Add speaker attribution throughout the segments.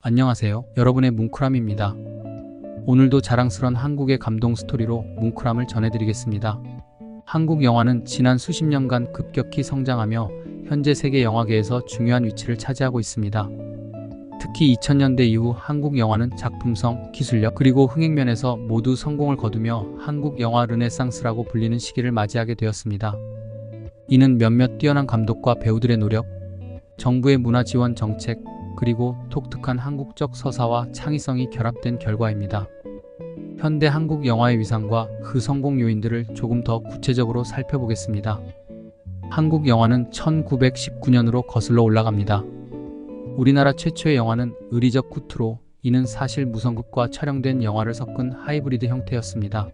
Speaker 1: 안녕하세요. 여러분의 뭉클함입니다. 오늘도 자랑스런 한국의 감동 스토리로 뭉클함을 전해드리겠습니다. 한국 영화는 지난 수십 년간 급격히 성장하며 현재 세계 영화계에서 중요한 위치를 차지하고 있습니다. 특히 2000년대 이후 한국 영화는 작품성, 기술력, 그리고 흥행면에서 모두 성공을 거두며 한국 영화 르네상스라고 불리는 시기를 맞이하게 되었습니다. 이는 몇몇 뛰어난 감독과 배우들의 노력, 정부의 문화 지원 정책, 그리고 독특한 한국적 서사와 창의성이 결합된 결과입니다. 현대 한국 영화의 위상과 그 성공 요인들을 조금 더 구체적으로 살펴보겠습니다. 한국 영화는 1919년으로 거슬러 올라갑니다. 우리나라 최초의 영화는 의리적 구트로, 이는 사실 무성극과 촬영된 영화를 섞은 하이브리드 형태였습니다.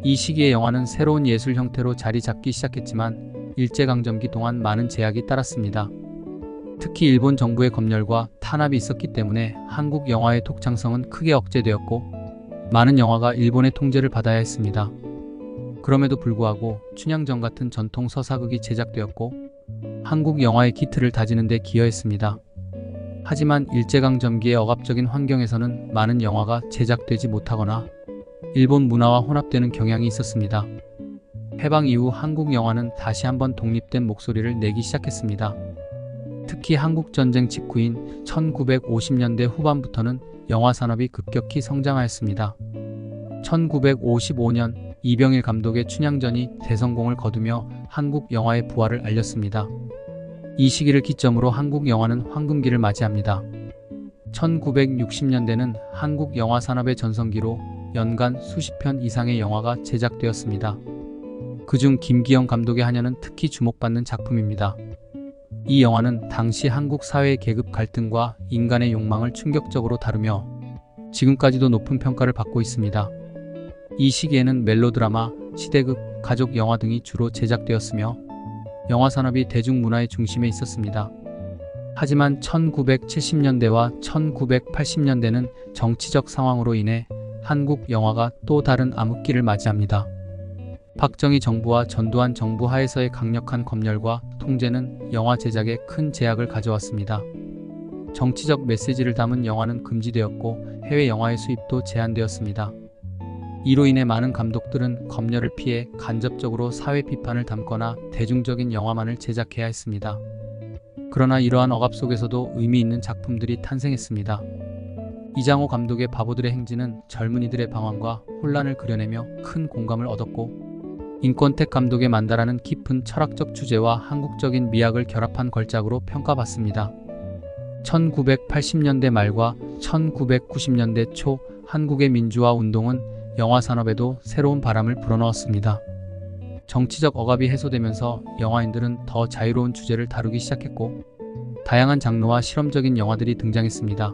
Speaker 1: 이 시기의 영화는 새로운 예술 형태로 자리 잡기 시작했지만 일제강점기 동안 많은 제약이 따랐습니다. 특히 일본 정부의 검열과 탄압이 있었기 때문에 한국 영화의 독창성은 크게 억제되었고 많은 영화가 일본의 통제를 받아야 했습니다. 그럼에도 불구하고 춘향전 같은 전통 서사극이 제작되었고 한국 영화의 기틀을 다지는 데 기여했습니다. 하지만 일제강점기의 억압적인 환경에서는 많은 영화가 제작되지 못하거나 일본 문화와 혼합되는 경향이 있었습니다. 해방 이후 한국 영화는 다시 한번 독립된 목소리를 내기 시작했습니다. 특히 한국전쟁 직후인 1950년대 후반부터는 영화 산업이 급격히 성장하였습니다. 1955년 이병일 감독의 춘향전이 대성공을 거두며 한국 영화의 부활을 알렸습니다. 이 시기를 기점으로 한국 영화는 황금기를 맞이합니다. 1960년대는 한국 영화 산업의 전성기로 연간 수십 편 이상의 영화가 제작되었습니다. 그중 김기영 감독의 한여는 특히 주목받는 작품입니다. 이 영화는 당시 한국 사회의 계급 갈등과 인간의 욕망을 충격적으로 다루며 지금까지도 높은 평가를 받고 있습니다. 이 시기에는 멜로드라마, 시대극, 가족 영화 등이 주로 제작되었으며 영화 산업이 대중문화의 중심에 있었습니다. 하지만 1970년대와 1980년대는 정치적 상황으로 인해 한국 영화가 또 다른 암흑기를 맞이합니다. 박정희 정부와 전두환 정부 하에서의 강력한 검열과 통제는 영화 제작에 큰 제약을 가져왔습니다. 정치적 메시지를 담은 영화는 금지되었고 해외 영화의 수입도 제한되었습니다. 이로 인해 많은 감독들은 검열을 피해 간접적으로 사회 비판을 담거나 대중적인 영화만을 제작해야 했습니다. 그러나 이러한 억압 속에서도 의미 있는 작품들이 탄생했습니다. 이장호 감독의 바보들의 행진은 젊은이들의 방황과 혼란을 그려내며 큰 공감을 얻었고 임권택 감독의 만다라는 깊은 철학적 주제와 한국적인 미학을 결합한 걸작으로 평가받습니다. 1980년대 말과 1990년대 초 한국의 민주화 운동은 영화 산업에도 새로운 바람을 불어넣었습니다. 정치적 억압이 해소되면서 영화인들은 더 자유로운 주제를 다루기 시작했고 다양한 장르와 실험적인 영화들이 등장했습니다.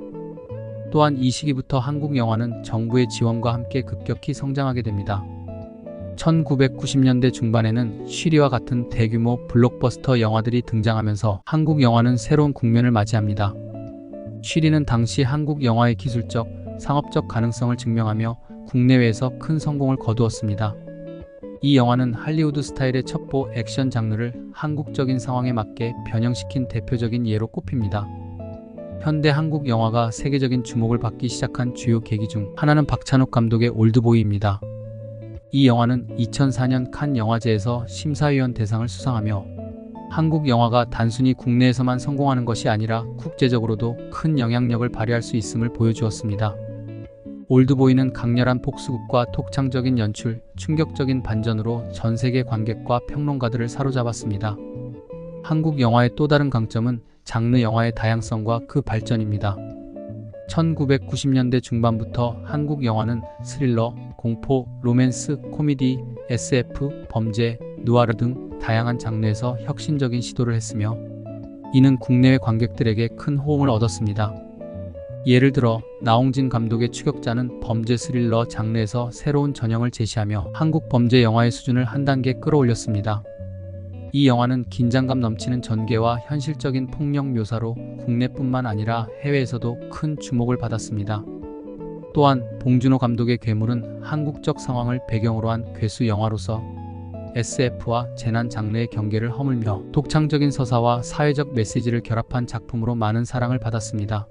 Speaker 1: 또한 이 시기부터 한국 영화는 정부의 지원과 함께 급격히 성장하게 됩니다. 1990년대 중반에는 쉬리와 같은 대규모 블록버스터 영화들이 등장하면서 한국 영화는 새로운 국면을 맞이합니다. 쉬리는 당시 한국 영화의 기술적, 상업적 가능성을 증명하며 국내외에서 큰 성공을 거두었습니다. 이 영화는 할리우드 스타일의 첩보 액션 장르를 한국적인 상황에 맞게 변형시킨 대표적인 예로 꼽힙니다. 현대 한국 영화가 세계적인 주목을 받기 시작한 주요 계기 중 하나는 박찬욱 감독의 올드보이입니다. 이 영화는 2004년 칸 영화제에서 심사위원 대상을 수상하며 한국 영화가 단순히 국내에서만 성공하는 것이 아니라 국제적으로도 큰 영향력을 발휘할 수 있음을 보여주었습니다. 올드보이는 강렬한 복수극과 독창적인 연출, 충격적인 반전으로 전 세계 관객과 평론가들을 사로잡았습니다. 한국 영화의 또 다른 강점은 장르 영화의 다양성과 그 발전입니다. 1990년대 중반부터 한국 영화는 스릴러, 공포, 로맨스, 코미디, SF, 범죄, 누아르 등 다양한 장르에서 혁신적인 시도를 했으며 이는 국내외 관객들에게 큰 호응을 얻었습니다. 예를 들어 나홍진 감독의 추격자는 범죄 스릴러 장르에서 새로운 전형을 제시하며 한국 범죄 영화의 수준을 한 단계 끌어올렸습니다. 이 영화는 긴장감 넘치는 전개와 현실적인 폭력 묘사로 국내뿐만 아니라 해외에서도 큰 주목을 받았습니다. 또한 봉준호 감독의 괴물은 한국적 상황을 배경으로 한 괴수 영화로서 SF와 재난 장르의 경계를 허물며 독창적인 서사와 사회적 메시지를 결합한 작품으로 많은 사랑을 받았습니다.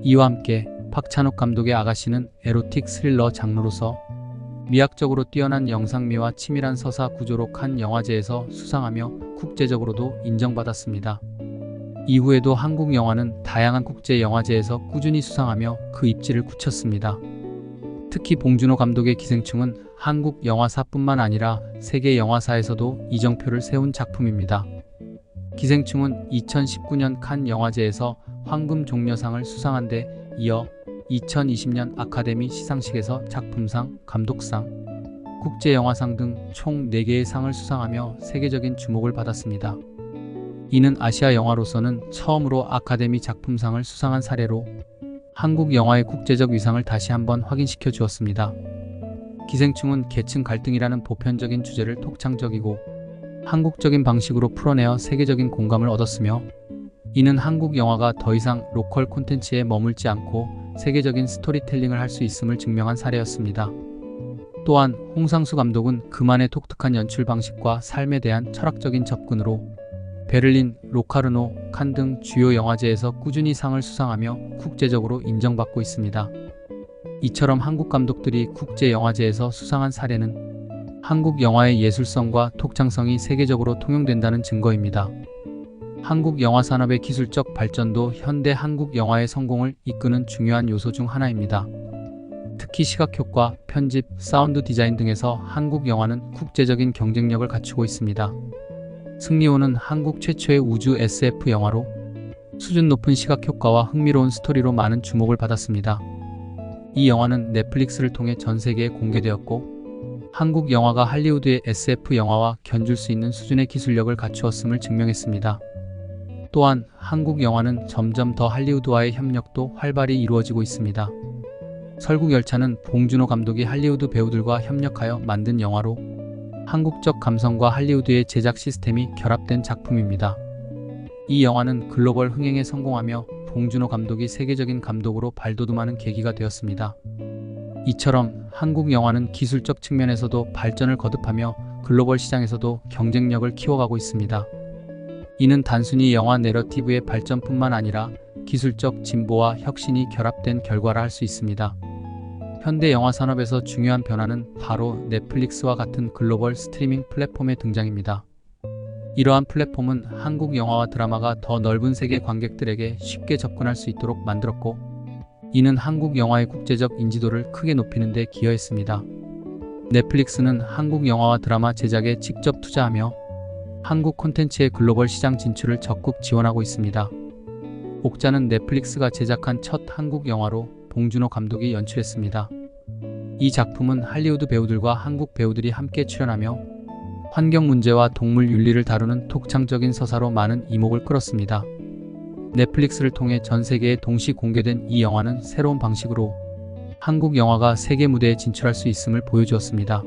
Speaker 1: 이와 함께 박찬욱 감독의 아가씨는 에로틱 스릴러 장르로서 미학적으로 뛰어난 영상미와 치밀한 서사 구조로 칸 영화제에서 수상하며 국제적으로도 인정받았습니다. 이후에도 한국 영화는 다양한 국제 영화제에서 꾸준히 수상하며 그 입지를 굳혔습니다. 특히 봉준호 감독의 기생충은 한국 영화사뿐만 아니라 세계 영화사에서도 이정표를 세운 작품입니다. 기생충은 2019년 칸 영화제에서 황금종려상을 수상한 데 이어 2020년 아카데미 시상식에서 작품상, 감독상, 국제영화상 등 총 4개의 상을 수상하며 세계적인 주목을 받았습니다. 이는 아시아 영화로서는 처음으로 아카데미 작품상을 수상한 사례로 한국 영화의 국제적 위상을 다시 한번 확인시켜 주었습니다. 기생충은 계층 갈등이라는 보편적인 주제를 독창적이고 한국적인 방식으로 풀어내어 세계적인 공감을 얻었으며, 이는 한국 영화가 더 이상 로컬 콘텐츠에 머물지 않고 세계적인 스토리텔링을 할 수 있음을 증명한 사례였습니다. 또한 홍상수 감독은 그만의 독특한 연출 방식과 삶에 대한 철학적인 접근으로 베를린, 로카르노, 칸 등 주요 영화제에서 꾸준히 상을 수상하며 국제적으로 인정받고 있습니다. 이처럼 한국 감독들이 국제 영화제에서 수상한 사례는 한국 영화의 예술성과 독창성이 세계적으로 통용된다는 증거입니다. 한국 영화 산업의 기술적 발전도 현대 한국 영화의 성공을 이끄는 중요한 요소 중 하나입니다. 특히 시각효과, 편집, 사운드 디자인 등에서 한국 영화는 국제적인 경쟁력을 갖추고 있습니다. 승리호는 한국 최초의 우주 SF 영화로 수준 높은 시각효과와 흥미로운 스토리로 많은 주목을 받았습니다. 이 영화는 넷플릭스를 통해 전 세계에 공개되었고, 한국 영화가 할리우드의 SF 영화와 견줄 수 있는 수준의 기술력을 갖추었음을 증명했습니다. 또한 한국 영화는 점점 더 할리우드와의 협력도 활발히 이루어지고 있습니다. 설국열차는 봉준호 감독이 할리우드 배우들과 협력하여 만든 영화로 한국적 감성과 할리우드의 제작 시스템이 결합된 작품입니다. 이 영화는 글로벌 흥행에 성공하며 봉준호 감독이 세계적인 감독으로 발돋움하는 계기가 되었습니다. 이처럼 한국 영화는 기술적 측면에서도 발전을 거듭하며 글로벌 시장에서도 경쟁력을 키워가고 있습니다. 이는 단순히 영화 내러티브의 발전뿐만 아니라 기술적 진보와 혁신이 결합된 결과라 할 수 있습니다. 현대 영화 산업에서 중요한 변화는 바로 넷플릭스와 같은 글로벌 스트리밍 플랫폼의 등장입니다. 이러한 플랫폼은 한국 영화와 드라마가 더 넓은 세계 관객들에게 쉽게 접근할 수 있도록 만들었고, 이는 한국 영화의 국제적 인지도를 크게 높이는 데 기여했습니다. 넷플릭스는 한국 영화와 드라마 제작에 직접 투자하며 한국 콘텐츠의 글로벌 시장 진출을 적극 지원하고 있습니다. 옥자는 넷플릭스가 제작한 첫 한국 영화로 봉준호 감독이 연출했습니다. 이 작품은 할리우드 배우들과 한국 배우들이 함께 출연하며 환경 문제와 동물 윤리를 다루는 독창적인 서사로 많은 이목을 끌었습니다. 넷플릭스를 통해 전 세계에 동시 공개된 이 영화는 새로운 방식으로 한국 영화가 세계 무대에 진출할 수 있음을 보여주었습니다.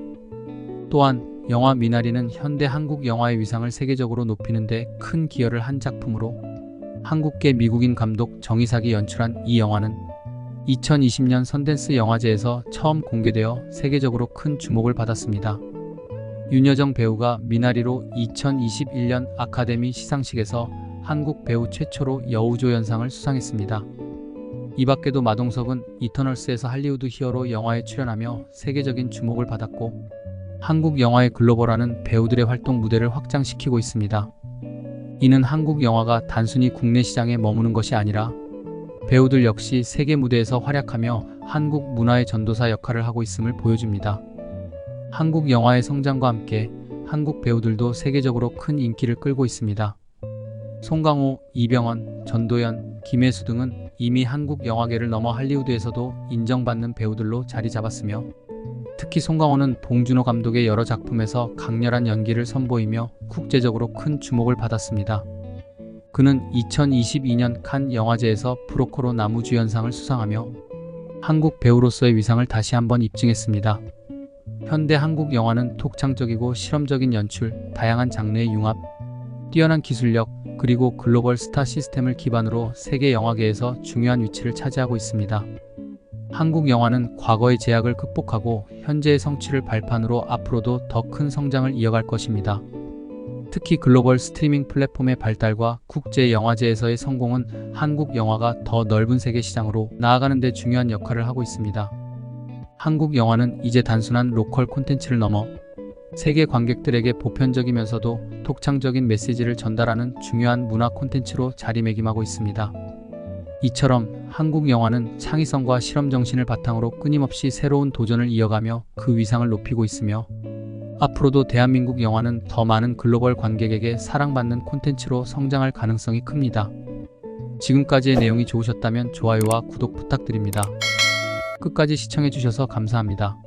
Speaker 1: 또한 영화 미나리는 현대 한국 영화의 위상을 세계적으로 높이는 데 큰 기여를 한 작품으로 한국계 미국인 감독 정이삭이 연출한 이 영화는 2020년 선댄스 영화제에서 처음 공개되어 세계적으로 큰 주목을 받았습니다. 윤여정 배우가 미나리로 2021년 아카데미 시상식에서 한국 배우 최초로 여우조연상을 수상했습니다. 이 밖에도 마동석은 이터널스에서 할리우드 히어로 영화에 출연하며 세계적인 주목을 받았고, 한국 영화의 글로벌화는 배우들의 활동 무대를 확장시키고 있습니다. 이는 한국 영화가 단순히 국내 시장에 머무는 것이 아니라 배우들 역시 세계 무대에서 활약하며 한국 문화의 전도사 역할을 하고 있음을 보여줍니다. 한국 영화의 성장과 함께 한국 배우들도 세계적으로 큰 인기를 끌고 있습니다. 송강호, 이병헌, 전도연, 김혜수 등은 이미 한국 영화계를 넘어 할리우드에서도 인정받는 배우들로 자리 잡았으며, 특히 송강호는 봉준호 감독의 여러 작품에서 강렬한 연기를 선보이며 국제적으로 큰 주목을 받았습니다. 그는 2022년 칸 영화제에서 브로커로 나무주연상을 수상하며 한국 배우로서의 위상을 다시 한번 입증했습니다. 현대 한국 영화는 독창적이고 실험적인 연출, 다양한 장르의 융합, 뛰어난 기술력, 그리고 글로벌 스타 시스템을 기반으로 세계 영화계에서 중요한 위치를 차지하고 있습니다. 한국 영화는 과거의 제약을 극복하고 현재의 성취를 발판으로 앞으로도 더 큰 성장을 이어갈 것입니다. 특히 글로벌 스트리밍 플랫폼의 발달과 국제 영화제에서의 성공은 한국 영화가 더 넓은 세계 시장으로 나아가는 데 중요한 역할을 하고 있습니다. 한국 영화는 이제 단순한 로컬 콘텐츠를 넘어 세계 관객들에게 보편적이면서도 독창적인 메시지를 전달하는 중요한 문화 콘텐츠로 자리매김하고 있습니다. 이처럼 한국 영화는 창의성과 실험 정신을 바탕으로 끊임없이 새로운 도전을 이어가며 그 위상을 높이고 있으며, 앞으로도 대한민국 영화는 더 많은 글로벌 관객에게 사랑받는 콘텐츠로 성장할 가능성이 큽니다. 지금까지의 내용이 좋으셨다면 좋아요와 구독 부탁드립니다. 끝까지 시청해주셔서 감사합니다.